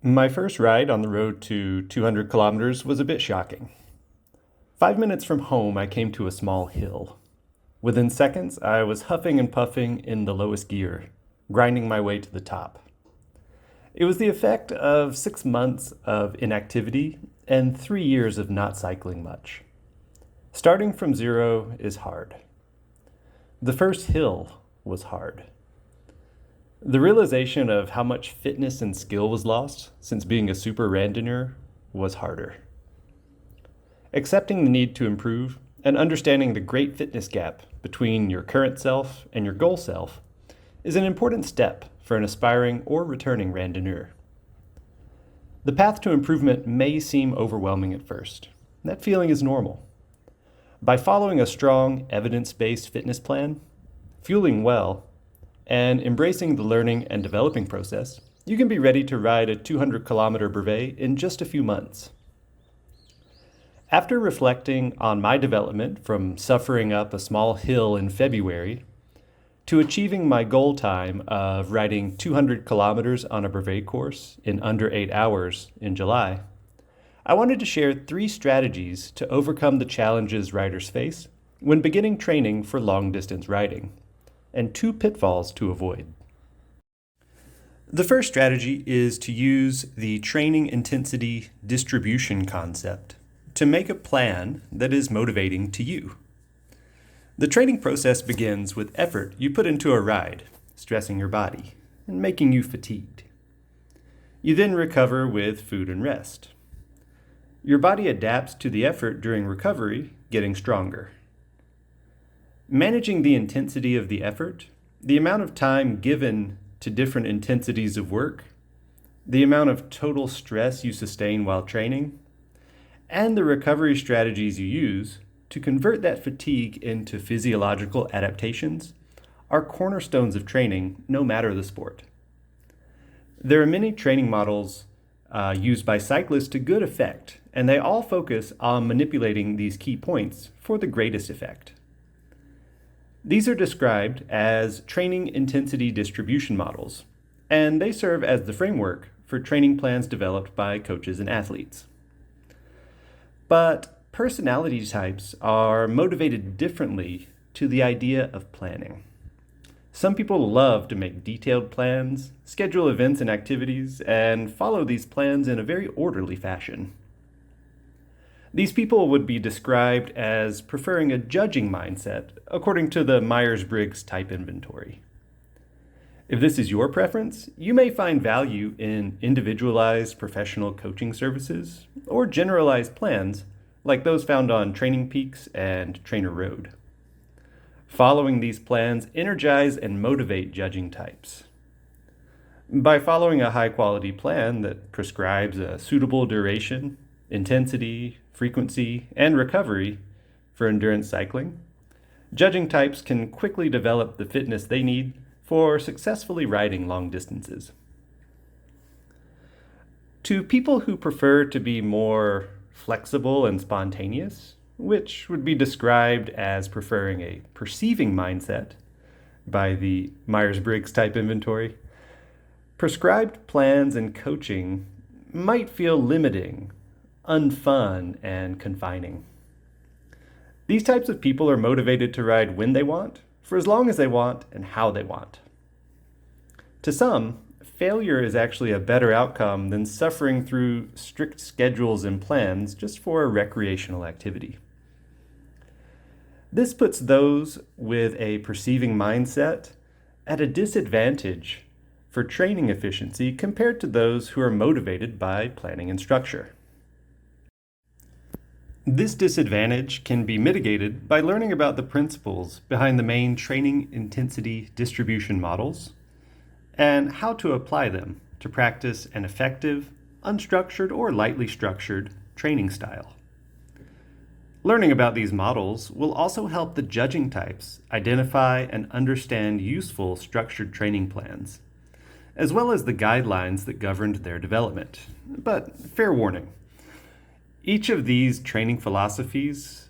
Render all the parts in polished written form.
My first ride on the road to 200 kilometers was a bit shocking. 5 minutes from home, I came to a small hill. Within seconds, I was huffing and puffing in the lowest gear, grinding my way to the top. It was the effect of 6 months of inactivity and 3 years of not cycling much. Starting from zero is hard. The first hill was hard. The realization of how much fitness and skill was lost since being a super randonneur was harder. Accepting the need to improve and understanding the great fitness gap between your current self and your goal self is an important step for an aspiring or returning randonneur. The path to improvement may seem overwhelming at first. That feeling is normal. By following a strong, evidence-based fitness plan, fueling well, and embracing the learning and developing process, you can be ready to ride a 200-kilometer brevet in just a few months. After reflecting on my development from suffering up a small hill in February to achieving my goal time of riding 200 kilometers on a brevet course in under 8 hours in July, I wanted to share 3 strategies to overcome the challenges riders face when beginning training for long-distance riding, and 2 pitfalls to avoid. The first strategy is to use the training intensity distribution concept to make a plan that is motivating to you. The training process begins with effort you put into a ride, stressing your body and making you fatigued. You then recover with food and rest. Your body adapts to the effort during recovery, getting stronger. Managing the intensity of the effort, the amount of time given to different intensities of work, the amount of total stress you sustain while training, and the recovery strategies you use to convert that fatigue into physiological adaptations are cornerstones of training, no matter the sport. There are many training models used by cyclists to good effect, and they all focus on manipulating these key points for the greatest effect. These are described as training intensity distribution models, and they serve as the framework for training plans developed by coaches and athletes. But personality types are motivated differently to the idea of planning. Some people love to make detailed plans, schedule events and activities, and follow these plans in a very orderly fashion. These people would be described as preferring a judging mindset, according to the Myers-Briggs type inventory. If this is your preference, you may find value in individualized professional coaching services or generalized plans like those found on Training Peaks and Trainer Road. Following these plans energize and motivate judging types. By following a high-quality plan that prescribes a suitable duration, intensity, frequency, and recovery for endurance cycling, judging types can quickly develop the fitness they need for successfully riding long distances. To people who prefer to be more flexible and spontaneous, which would be described as preferring a perceiving mindset by the Myers-Briggs type inventory, prescribed plans and coaching might feel limiting, unfun, and confining. These types of people are motivated to ride when they want, for as long as they want, and how they want. To some, failure is actually a better outcome than suffering through strict schedules and plans just for a recreational activity. This puts those with a perceiving mindset at a disadvantage for training efficiency compared to those who are motivated by planning and structure. This disadvantage can be mitigated by learning about the principles behind the main training intensity distribution models and how to apply them to practice an effective, unstructured, or lightly structured training style. Learning about these models will also help the judging types identify and understand useful structured training plans, as well as the guidelines that governed their development. But fair warning, each of these training philosophies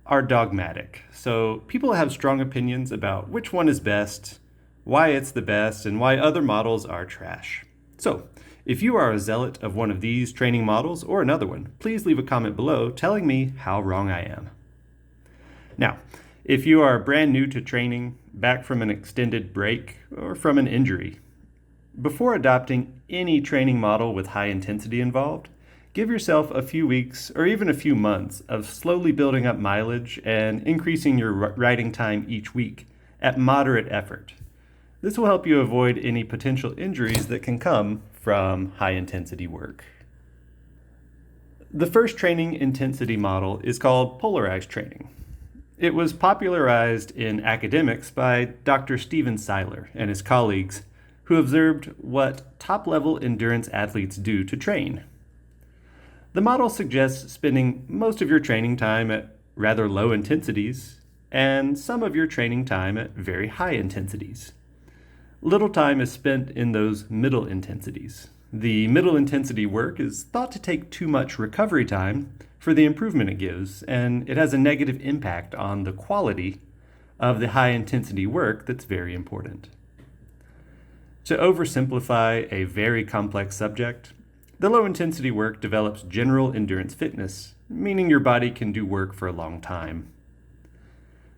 are dogmatic, so people have strong opinions about which one is best, why it's the best, and why other models are trash. So, If you are a zealot of one of these training models or another one, please leave a comment below telling me how wrong I am. Now, if you are brand new to training, back from an extended break, or from an injury, before adopting any training model with high intensity involved, give yourself a few weeks or even a few months of slowly building up mileage and increasing your riding time each week at moderate effort. This will help you avoid any potential injuries that can come from high intensity work. The first training intensity model is called Polarized Training. It was popularized in academics by Dr. Stephen Seiler and his colleagues, who observed what top-level endurance athletes do to train. The model suggests spending most of your training time at rather low intensities and some of your training time at very high intensities. Little time is spent in those middle intensities. The middle intensity work is thought to take too much recovery time for the improvement it gives, and it has a negative impact on the quality of the high intensity work that's very important. To oversimplify a very complex subject, the low intensity work develops general endurance fitness, meaning your body can do work for a long time.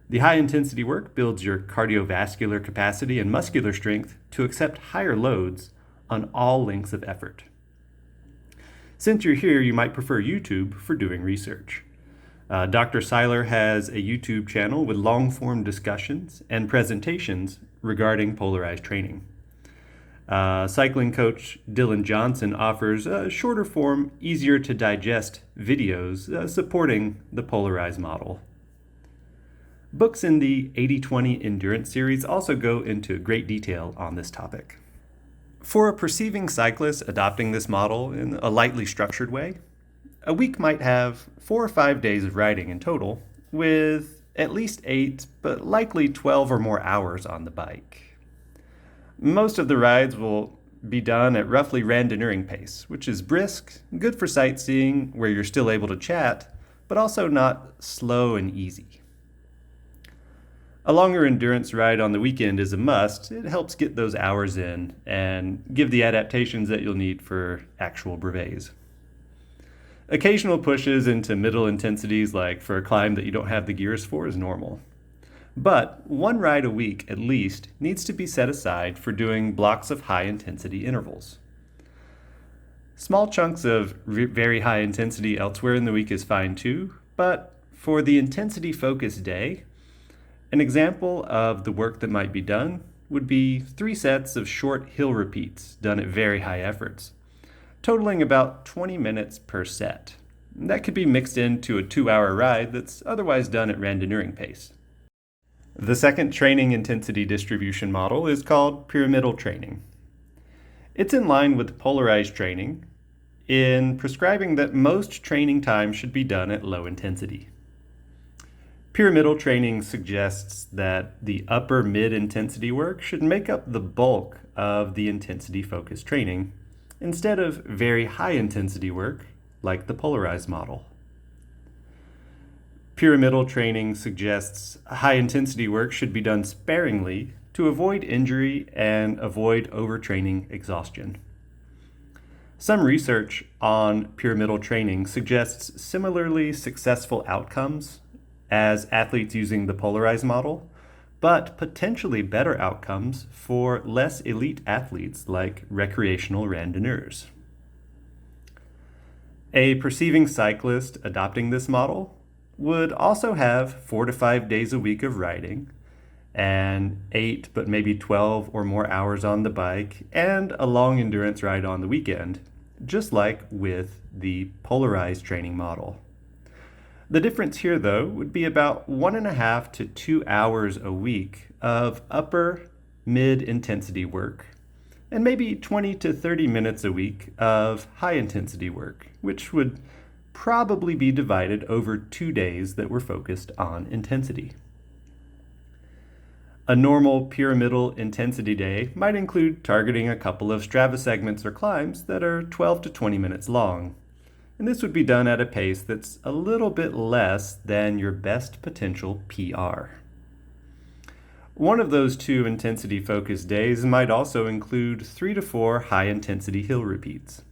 The high intensity work builds your cardiovascular capacity and muscular strength to accept higher loads on all lengths of effort. Since you're here, you might prefer YouTube for doing research. Dr. Seiler has a YouTube channel with long-form discussions and presentations regarding polarized training. Cycling coach Dylan Johnson offers shorter form, easier to digest videos supporting the polarized model. Books in the 80-20 Endurance series also go into great detail on this topic. For a perceiving cyclist adopting this model in a lightly structured way, a week might have 4 or 5 days of riding in total, with at least 8, but likely 12 or more hours on the bike. Most of the rides will be done at roughly randonneuring pace, which is brisk, good for sightseeing where you're still able to chat, but also not slow and easy. A longer endurance ride on the weekend is a must. It helps get those hours in and give the adaptations that you'll need for actual brevets. Occasional pushes into middle intensities, like for a climb that you don't have the gears for, is normal. But one ride a week at least needs to be set aside for doing blocks of high intensity intervals. Small chunks of very high intensity elsewhere in the week is fine too, but for the intensity focused day, an example of the work that might be done would be 3 sets of short hill repeats done at very high efforts, totaling about 20 minutes per set. That could be mixed into a 2-hour ride that's otherwise done at randonneuring pace. The second training intensity distribution model is called Pyramidal Training. It's in line with polarized training in prescribing that most training time should be done at low intensity. Pyramidal training suggests that the upper mid-intensity work should make up the bulk of the intensity-focused training, instead of very high-intensity work like the polarized model. Pyramidal training suggests high-intensity work should be done sparingly to avoid injury and avoid overtraining exhaustion. Some research on pyramidal training suggests similarly successful outcomes as athletes using the polarized model, but potentially better outcomes for less elite athletes like recreational randonneurs. A perceiving cyclist adopting this model would also have 4 to 5 days a week of riding, and 8 but maybe 12 or more hours on the bike, and a long endurance ride on the weekend, just like with the polarized training model. The difference here, though, would be about 1.5 to 2 hours a week of upper mid-intensity work, and maybe 20 to 30 minutes a week of high-intensity work, which would probably be divided over 2 days that were focused on intensity. A normal pyramidal intensity day might include targeting a couple of Strava segments or climbs that are 12 to 20 minutes long. And this would be done at a pace that's a little bit less than your best potential PR. One of those 2 intensity-focused days might also include 3 to 4 high-intensity hill repeats.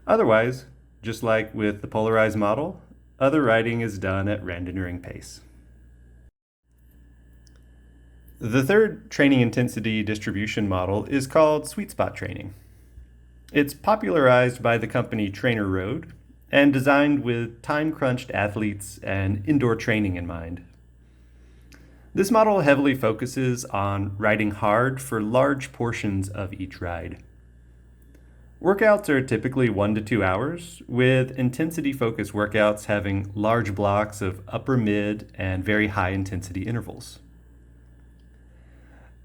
Otherwise, just like with the polarized model, other riding is done at randonneuring pace. The third training intensity distribution model is called sweet spot training. It's popularized by the company Trainer Road and designed with time-crunched athletes and indoor training in mind. This model heavily focuses on riding hard for large portions of each ride. Workouts are typically 1 to 2 hours, with intensity-focused workouts having large blocks of upper, mid, and very high-intensity intervals.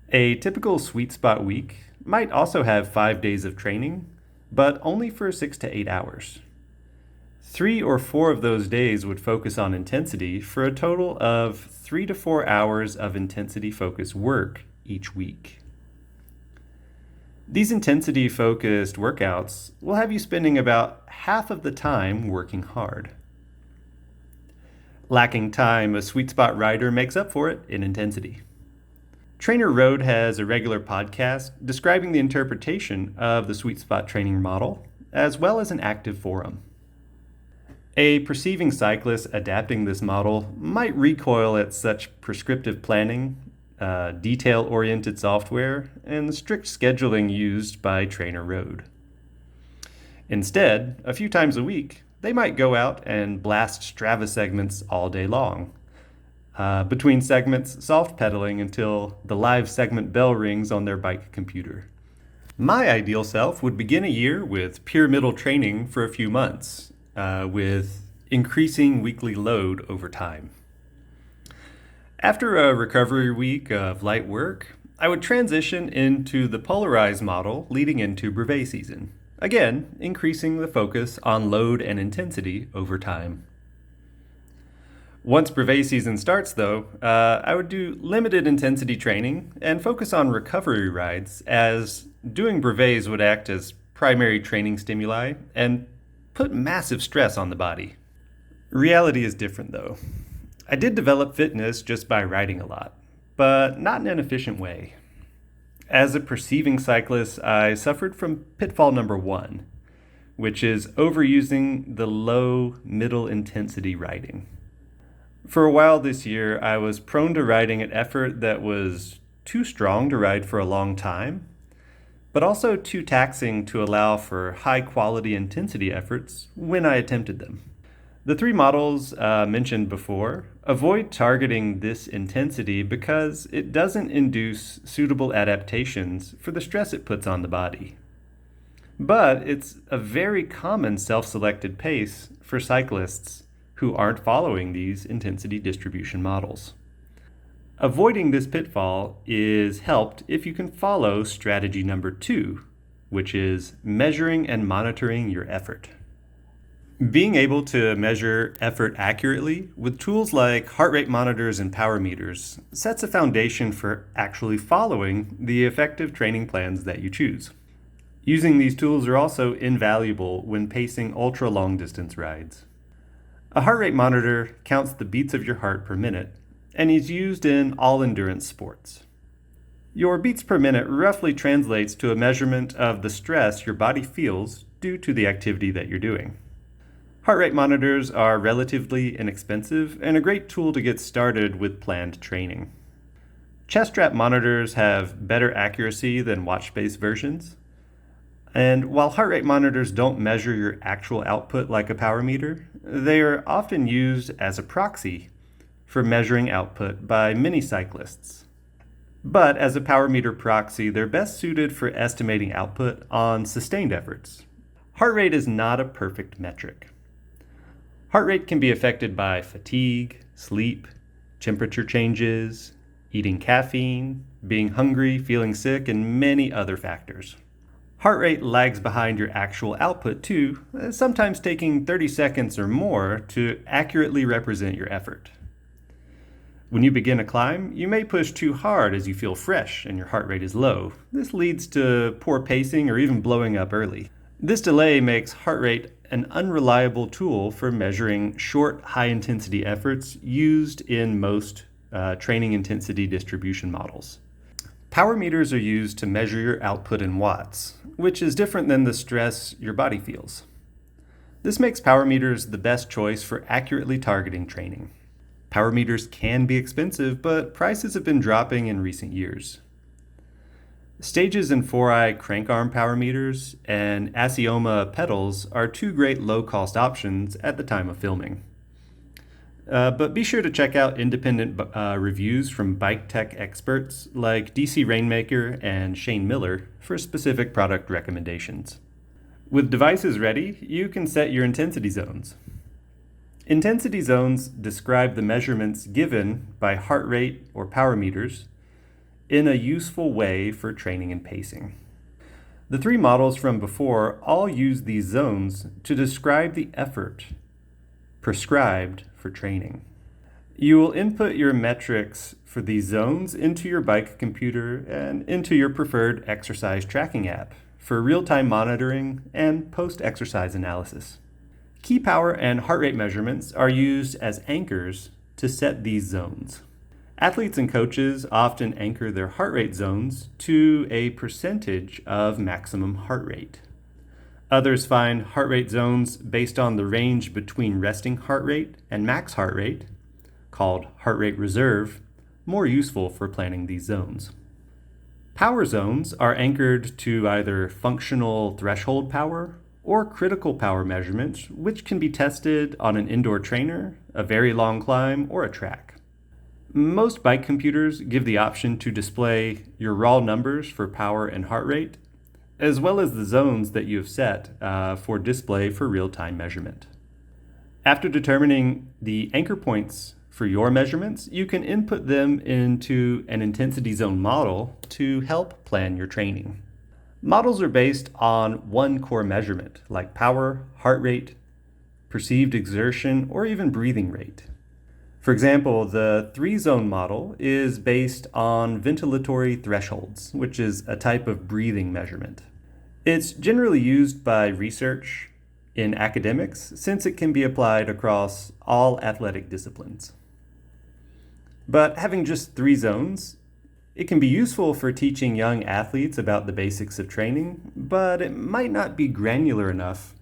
A typical sweet spot week might also have 5 days of training, but only for 6 to 8 hours. 3 or 4 of those days would focus on intensity for a total of 3 to 4 hours of intensity-focused work each week. These intensity-focused workouts will have you spending about half of the time working hard. Lacking time, a sweet spot rider makes up for it in intensity. Trainer Road has a regular podcast describing the interpretation of the sweet spot training model, as well as an active forum. A perceiving cyclist adapting this model might recoil at such prescriptive planning, detail-oriented software, and the strict scheduling used by Trainer Road. Instead, a few times a week, they might go out and blast Strava segments all day long. Between segments, soft pedaling until the live segment bell rings on their bike computer. My ideal self would begin a year with pyramidal training for a few months, with increasing weekly load over time. After a recovery week of light work, I would transition into the polarized model leading into brevet season, again increasing the focus on load and intensity over time. Once brevet season starts, though, I would do limited intensity training and focus on recovery rides, as doing brevets would act as primary training stimuli and put massive stress on the body. Reality is different, though. I did develop fitness just by riding a lot, but not in an efficient way. As a perceiving cyclist, I suffered from pitfall number 1, which is overusing the low, middle intensity riding. For a while this year, I was prone to riding at effort that was too strong to ride for a long time, but also too taxing to allow for high-quality intensity efforts when I attempted them. The 3 models mentioned before avoid targeting this intensity because it doesn't induce suitable adaptations for the stress it puts on the body. But it's a very common self-selected pace for cyclists who aren't following these intensity distribution models. Avoiding this pitfall is helped if you can follow strategy number 2, which is measuring and monitoring your effort. Being able to measure effort accurately with tools like heart rate monitors and power meters sets a foundation for actually following the effective training plans that you choose. Using these tools are also invaluable when pacing ultra-long distance rides. A heart rate monitor counts the beats of your heart per minute and is used in all endurance sports. Your beats per minute roughly translates to a measurement of the stress your body feels due to the activity that you're doing. Heart rate monitors are relatively inexpensive and a great tool to get started with planned training. Chest strap monitors have better accuracy than watch-based versions. And while heart rate monitors don't measure your actual output like a power meter, they are often used as a proxy for measuring output by many cyclists. But as a power meter proxy, they're best suited for estimating output on sustained efforts. Heart rate is not a perfect metric. Heart rate can be affected by fatigue, sleep, temperature changes, eating caffeine, being hungry, feeling sick, and many other factors. Heart rate lags behind your actual output too, sometimes taking 30 seconds or more to accurately represent your effort. When you begin a climb, you may push too hard as you feel fresh and your heart rate is low. This leads to poor pacing or even blowing up early. This delay makes heart rate an unreliable tool for measuring short, high-intensity efforts used in most training intensity distribution models. Power meters are used to measure your output in watts, which is different than the stress your body feels. This makes power meters the best choice for accurately targeting training. Power meters can be expensive, but prices have been dropping in recent years. Stages and 4i crank arm power meters and Asioma pedals are two great low-cost options at the time of filming. But be sure to check out independent reviews from bike tech experts like DC Rainmaker and Shane Miller for specific product recommendations. With devices ready, you can set your intensity zones. Intensity zones describe the measurements given by heart rate or power meters in a useful way for training and pacing. The three models from before all use these zones to describe the effort prescribed for training. You will input your metrics for these zones into your bike computer and into your preferred exercise tracking app for real-time monitoring and post-exercise analysis. Key power and heart rate measurements are used as anchors to set these zones. Athletes and coaches often anchor their heart rate zones to a percentage of maximum heart rate. Others find heart rate zones based on the range between resting heart rate and max heart rate, called heart rate reserve, more useful for planning these zones. Power zones are anchored to either functional threshold power or critical power measurements, which can be tested on an indoor trainer, a very long climb, or a track. Most bike computers give the option to display your raw numbers for power and heart rate, as well as the zones that you have set for display for real-time measurement. After determining the anchor points for your measurements, you can input them into an intensity zone model to help plan your training. Models are based on one core measurement, like power, heart rate, perceived exertion, or even breathing rate. For example, the 3-zone model is based on ventilatory thresholds, which is a type of breathing measurement. It's generally used by research in academics since it can be applied across all athletic disciplines. But having just 3 zones, it can be useful for teaching young athletes about the basics of training, but it might not be granular enough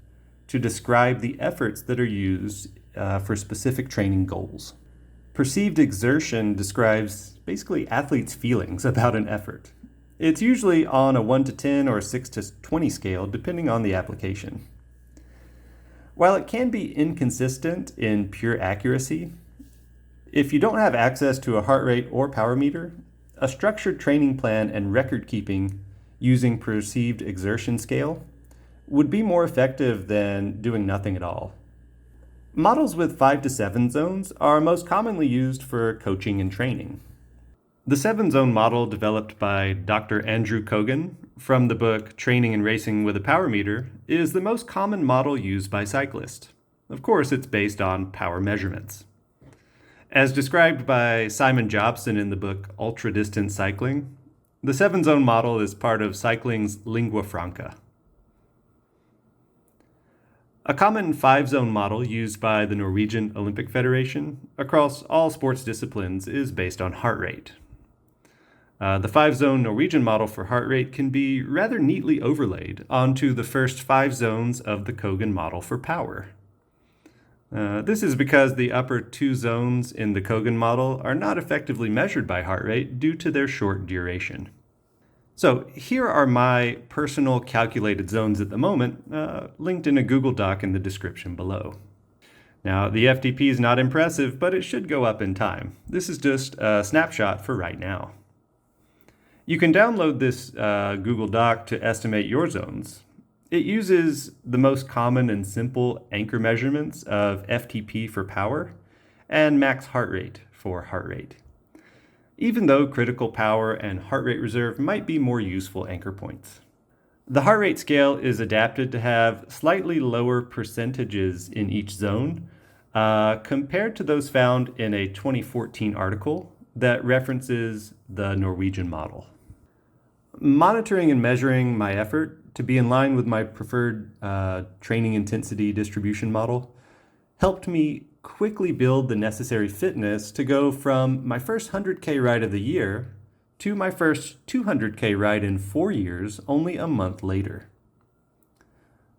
to describe the efforts that are used for specific training goals. Perceived exertion describes basically athletes' feelings about an effort. It's usually on a 1 to 10 or 6 to 20 scale, depending on the application. While it can be inconsistent in pure accuracy, if you don't have access to a heart rate or power meter, a structured training plan and record keeping using perceived exertion scale would be more effective than doing nothing at all. Models with 5 to 7 zones are most commonly used for coaching and training. The 7-zone model developed by Dr. Andrew Kogan from the book Training and Racing with a Power Meter is the most common model used by cyclists. Of course, it's based on power measurements. As described by Simon Jobson in the book Ultra Distance Cycling, the 7-zone model is part of cycling's lingua franca. A common 5-zone model used by the Norwegian Olympic Federation across all sports disciplines is based on heart rate. The 5-zone Norwegian model for heart rate can be rather neatly overlaid onto the first 5 zones of the Kogan model for power. This is because the upper 2 zones in the Kogan model are not effectively measured by heart rate due to their short duration. So here are my personal calculated zones at the moment, linked in a Google Doc in the description below. Now, the FTP is not impressive, but it should go up in time. This is just a snapshot for right now. You can download this Google Doc to estimate your zones. It uses the most common and simple anchor measurements of FTP for power and max heart rate for heart rate, even though critical power and heart rate reserve might be more useful anchor points. The heart rate scale is adapted to have slightly lower percentages in each zone compared to those found in a 2014 article that references the Norwegian model. Monitoring and measuring my effort to be in line with my preferred training intensity distribution model helped me quickly build the necessary fitness to go from my first 100K ride of the year to my first 200K ride in 4 years only a month later.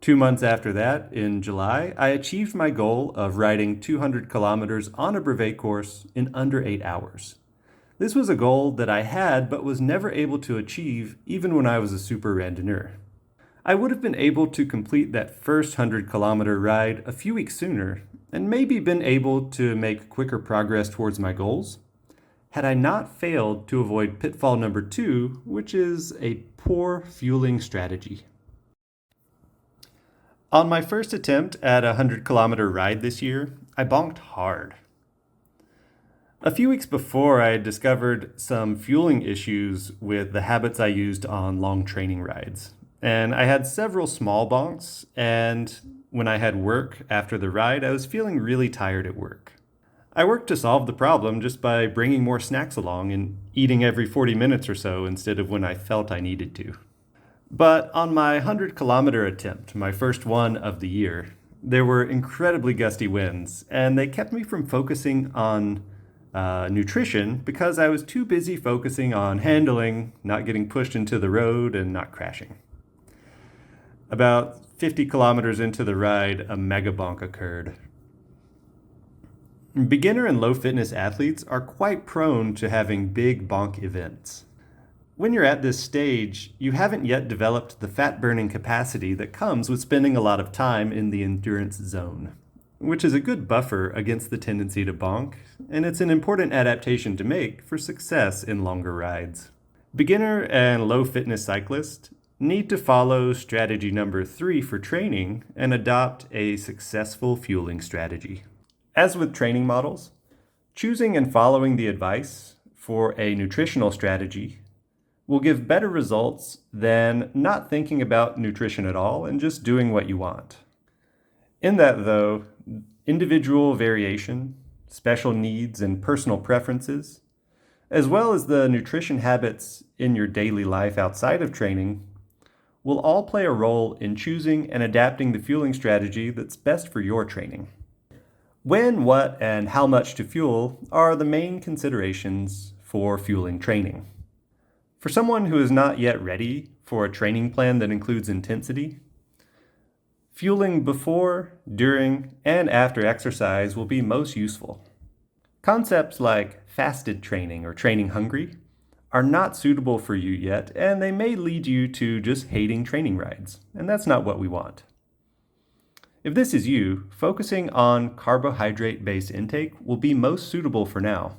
2 months after that, in July, I achieved my goal of riding 200 kilometers on a brevet course in under 8 hours. This was a goal that I had but was never able to achieve even when I was a super randonneur. I would have been able to complete that first 100-kilometer ride a few weeks sooner and maybe been able to make quicker progress towards my goals had I not failed to avoid pitfall number 2, which is a poor fueling strategy. On my first attempt at a 100-kilometer ride this year, I bonked hard. A few weeks before, I had discovered some fueling issues with the habits I used on long training rides. And I had several small bonks, and when I had work after the ride, I was feeling really tired at work. I worked to solve the problem just by bringing more snacks along and eating every 40 minutes or so instead of when I felt I needed to. But on my 100-kilometer attempt, my first one of the year, there were incredibly gusty winds, and they kept me from focusing on nutrition because I was too busy focusing on handling, not getting pushed into the road, and not crashing. About 50 kilometers into the ride, a mega bonk occurred. Beginner and low fitness athletes are quite prone to having big bonk events. When you're at this stage, you haven't yet developed the fat burning capacity that comes with spending a lot of time in the endurance zone, which is a good buffer against the tendency to bonk, and it's an important adaptation to make for success in longer rides. Beginner and low fitness cyclists need to follow strategy number 3 for training and adopt a successful fueling strategy. As with training models, choosing and following the advice for a nutritional strategy will give better results than not thinking about nutrition at all and just doing what you want. In that, though, individual variation, special needs, and personal preferences, as well as the nutrition habits in your daily life outside of training, will all play a role in choosing and adapting the fueling strategy that's best for your training. When, what, and how much to fuel are the main considerations for fueling training. For someone who is not yet ready for a training plan that includes intensity, fueling before, during, and after exercise will be most useful. Concepts like fasted training or training hungry are not suitable for you yet, and they may lead you to just hating training rides, and that's not what we want. If this is you, focusing on carbohydrate-based intake will be most suitable for now,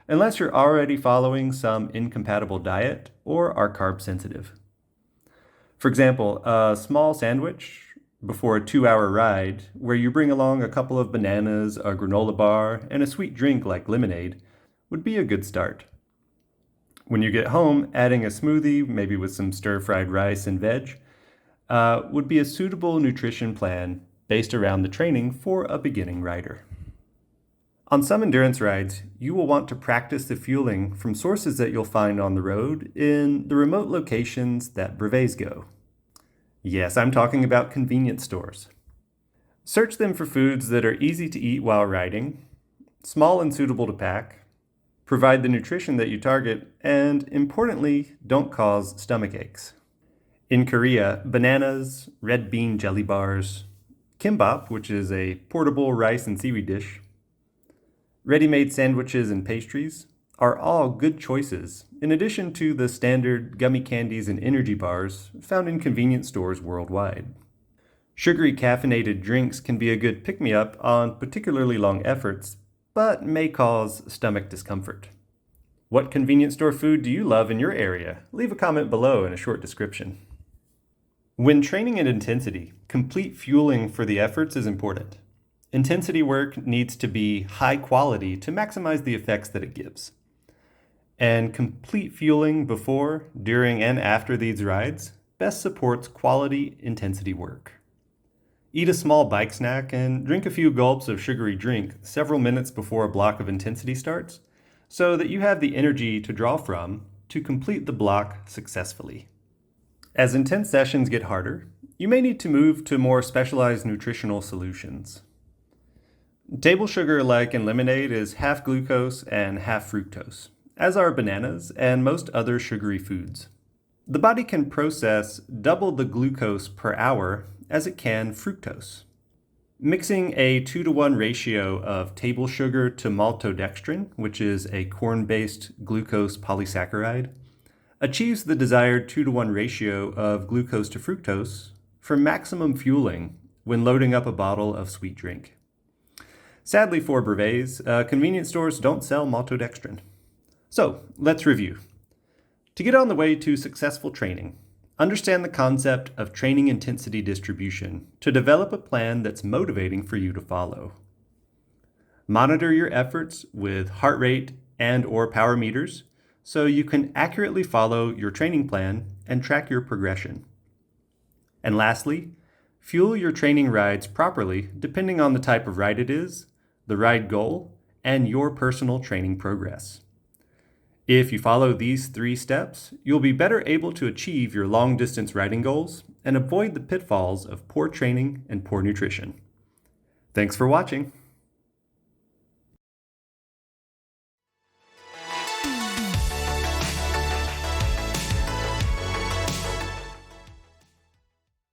unless you're already following some incompatible diet or are carb sensitive. For example, a small sandwich before a 2-hour ride where you bring along a couple of bananas, a granola bar, and a sweet drink like lemonade would be a good start. When you get home, adding a smoothie, maybe with some stir-fried rice and veg, would be a suitable nutrition plan based around the training for a beginning rider. On some endurance rides, you will want to practice the fueling from sources that you'll find on the road in the remote locations that brevets go. Yes, I'm talking about convenience stores. Search them for foods that are easy to eat while riding, small and suitable to pack, provide the nutrition that you target, and importantly, don't cause stomach aches. In Korea, bananas, red bean jelly bars, kimbap, which is a portable rice and seaweed dish, ready-made sandwiches and pastries are all good choices, in addition to the standard gummy candies and energy bars found in convenience stores worldwide. Sugary caffeinated drinks can be a good pick-me-up on particularly long efforts, but may cause stomach discomfort. What convenience store food do you love in your area? Leave a comment below and a short description. When training at intensity, complete fueling for the efforts is important. Intensity work needs to be high quality to maximize the effects that it gives. And complete fueling before, during, and after these rides best supports quality intensity work. Eat a small bike snack and drink a few gulps of sugary drink several minutes before a block of intensity starts so that you have the energy to draw from to complete the block successfully. As intense sessions get harder, you may need to move to more specialized nutritional solutions. Table sugar, like in lemonade, is half glucose and half fructose, as are bananas and most other sugary foods. The body can process double the glucose per hour as it can fructose. Mixing a 2-to-1 ratio of table sugar to maltodextrin, which is a corn-based glucose polysaccharide, achieves the desired 2-to-1 ratio of glucose to fructose for maximum fueling when loading up a bottle of sweet drink. Sadly for brevets, convenience stores don't sell maltodextrin. So, let's review. To get on the way to successful training, understand the concept of training intensity distribution to develop a plan that's motivating for you to follow. Monitor your efforts with heart rate and/or power meters so you can accurately follow your training plan and track your progression. And lastly, fuel your training rides properly depending on the type of ride it is, the ride goal, and your personal training progress. If you follow these 3 steps, you'll be better able to achieve your long-distance riding goals and avoid the pitfalls of poor training and poor nutrition. Thanks for watching.